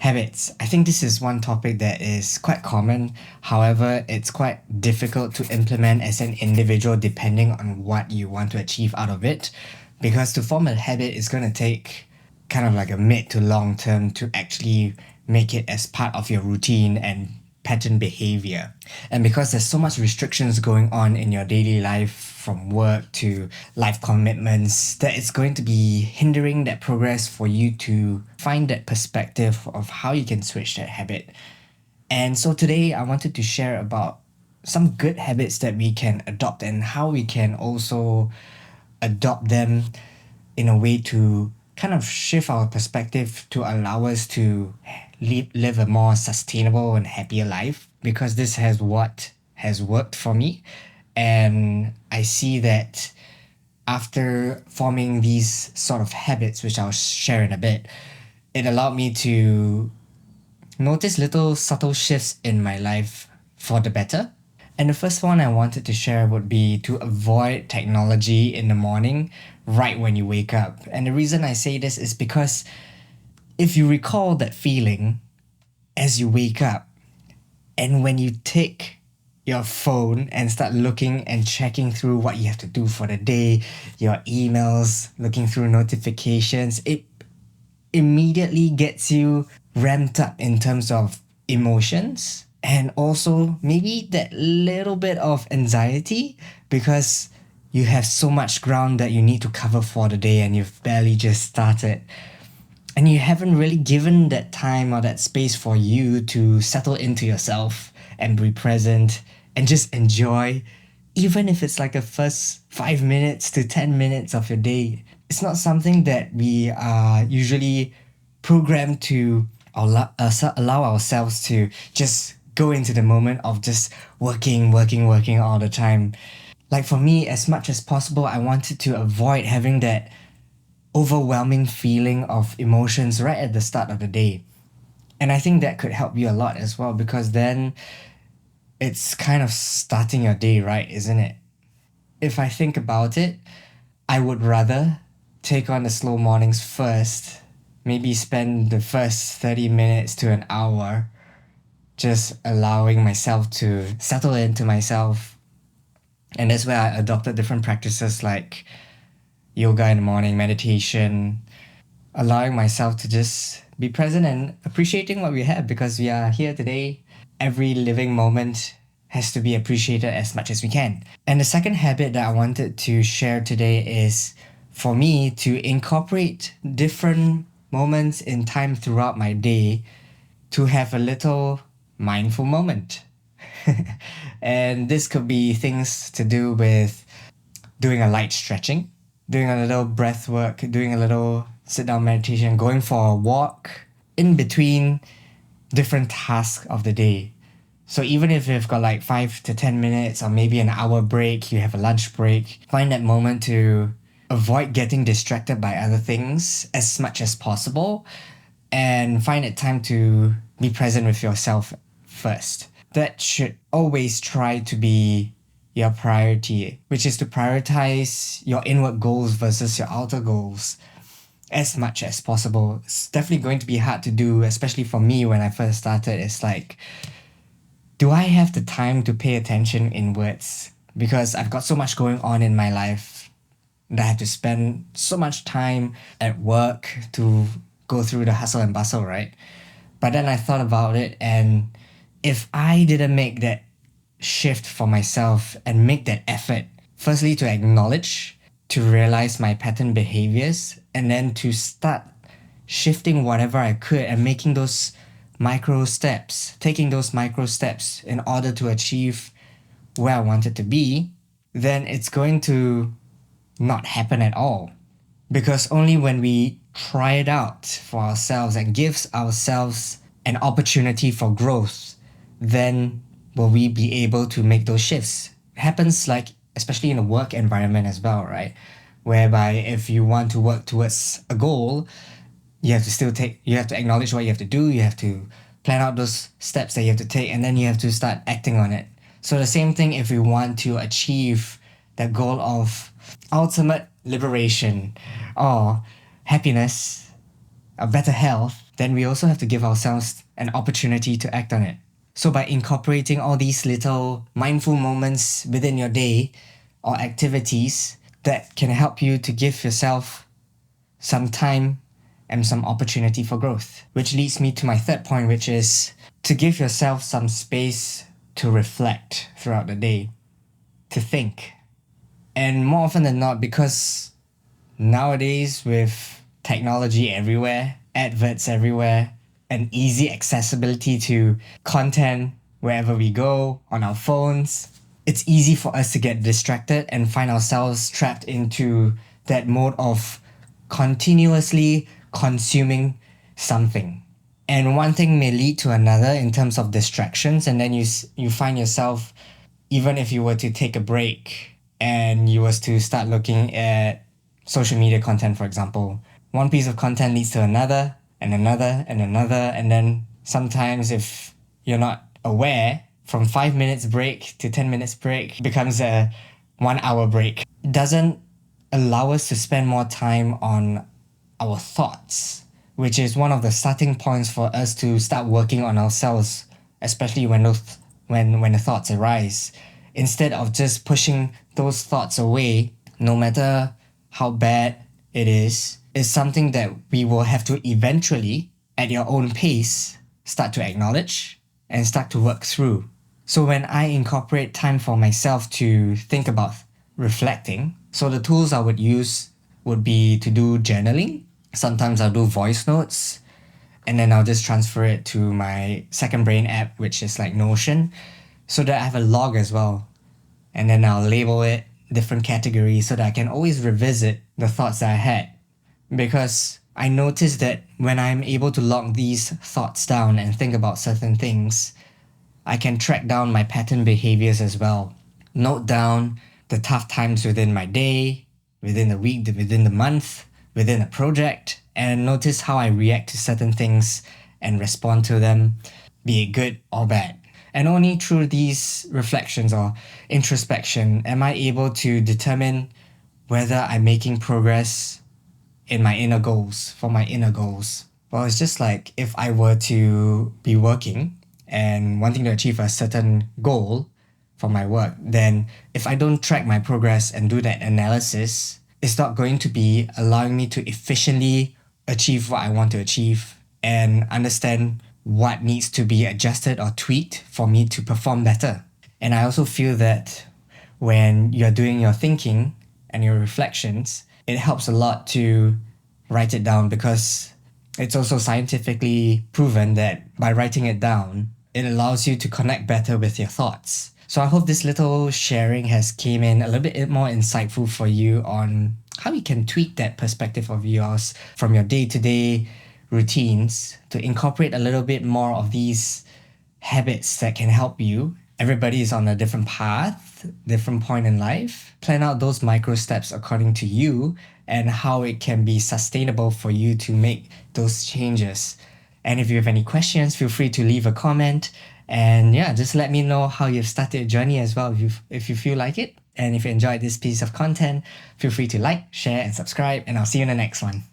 Habits. I think this is one topic that is quite common. However, it's quite difficult to implement as an individual depending on what you want to achieve out of it. Because to form a habit is going to take kind of like a mid to long term to actually make it as part of your routine and pattern behavior. And because there's so much restrictions going on in your daily life from work to life commitments, that it's going to be hindering that progress for you to find that perspective of how you can switch that habit. And so today I wanted to share about some good habits that we can adopt and how we can also adopt them in a way to kind of shift our perspective to allow us to live a more sustainable and happier life, because this has what has worked for me. And I see that after forming these sort of habits, which I'll share in a bit, it allowed me to notice little subtle shifts in my life for the better. And the first one I wanted to share would be to avoid technology in the morning right when you wake up. And the reason I say this is because if you recall that feeling as you wake up and when you take your phone and start looking and checking through what you have to do for the day, your emails, looking through notifications, it immediately gets you ramped up in terms of emotions and also maybe that little bit of anxiety because you have so much ground that you need to cover for the day and you've barely just started. And you haven't really given that time or that space for you to settle into yourself and be present and just enjoy, even if it's like a first 5 minutes to 10 minutes of your day. It's not something that we are usually programmed to allow ourselves to just go into the moment of just working all the time. Like for me, as much as possible, I wanted to avoid having that overwhelming feeling of emotions right at the start of the day. And I think that could help you a lot as well, because then it's kind of starting your day right, isn't it? If I think about it, I would rather take on the slow mornings first, maybe spend the first 30 minutes to an hour just allowing myself to settle into myself. And that's where I adopted different practices like yoga in the morning, meditation, allowing myself to just be present and appreciating what we have because we are here today. Every living moment has to be appreciated as much as we can. And the second habit that I wanted to share today is for me to incorporate different moments in time throughout my day to have a little mindful moment. And this could be things to do with doing a light stretching, doing a little breath work, doing a little sit down meditation, going for a walk in between different tasks of the day. So even if you've got like 5 to 10 minutes or maybe an hour break, you have a lunch break, find that moment to avoid getting distracted by other things as much as possible and find it time to be present with yourself first. That should always try to be your priority, which is to prioritize your inward goals versus your outer goals as much as possible. It's definitely going to be hard to do, especially for me when I first started. It's like, do I have the time to pay attention inwards? Because I've got so much going on in my life that I have to spend so much time at work to go through the hustle and bustle, right? But then I thought about it, and if I didn't make that shift for myself and make that effort, firstly to acknowledge, to realize my pattern behaviors, and then to start shifting whatever I could and making those micro steps, taking those micro steps in order to achieve where I wanted to be, then it's going to not happen at all. Because only when we try it out for ourselves and gives ourselves an opportunity for growth, then will we be able to make those shifts. It happens like, especially in a work environment as well, right? Whereby if you want to work towards a goal, you have to acknowledge what you have to do, you have to plan out those steps that you have to take, and then you have to start acting on it. So the same thing if we want to achieve that goal of ultimate liberation or happiness, a better health, then we also have to give ourselves an opportunity to act on it. So by incorporating all these little mindful moments within your day or activities that can help you to give yourself some time and some opportunity for growth. Which leads me to my third point, which is to give yourself some space to reflect throughout the day, to think. And more often than not, because nowadays with technology everywhere, adverts everywhere, and easy accessibility to content wherever we go on our phones, it's easy for us to get distracted and find ourselves trapped into that mode of continuously consuming something. And one thing may lead to another in terms of distractions, and then you find yourself, even if you were to take a break and you was to start looking at social media content, for example, one piece of content leads to another and another and another, and then sometimes if you're not aware, from 5 minutes break to 10 minutes break becomes a 1 hour break. It doesn't allow us to spend more time on our thoughts, which is one of the starting points for us to start working on ourselves, especially when when the thoughts arise. Instead of just pushing those thoughts away, no matter how bad it is something that we will have to eventually, at your own pace, start to acknowledge and start to work through. So when I incorporate time for myself to think about reflecting, so the tools I would use would be to do journaling. Sometimes I'll do voice notes, and then I'll just transfer it to my second brain app, which is like Notion, so that I have a log as well. And then I'll label it different categories so that I can always revisit the thoughts that I had. Because I noticed that when I'm able to log these thoughts down and think about certain things, I can track down my pattern behaviors as well. Note down the tough times within my day, within the week, within the month, within a project, and notice how I react to certain things and respond to them, be it good or bad. And only through these reflections or introspection am I able to determine whether I'm making progress in my inner goals, for my inner goals. Well, it's just like if I were to be working and wanting to achieve a certain goal for my work, then if I don't track my progress and do that analysis, it's not going to be allowing me to efficiently achieve what I want to achieve and understand what needs to be adjusted or tweaked for me to perform better. And I also feel that when you're doing your thinking and your reflections, it helps a lot to write it down, because it's also scientifically proven that by writing it down, it allows you to connect better with your thoughts. So I hope this little sharing has came in a little bit more insightful for you on how you can tweak that perspective of yours from your day-to-day routines to incorporate a little bit more of these habits that can help you. Everybody is on a different path, different point in life. Plan out those micro steps according to you and how it can be sustainable for you to make those changes. And if you have any questions, feel free to leave a comment. And yeah, just let me know how you've started your journey as well if you feel like it. And if you enjoyed this piece of content, feel free to like, share, and subscribe. And I'll see you in the next one.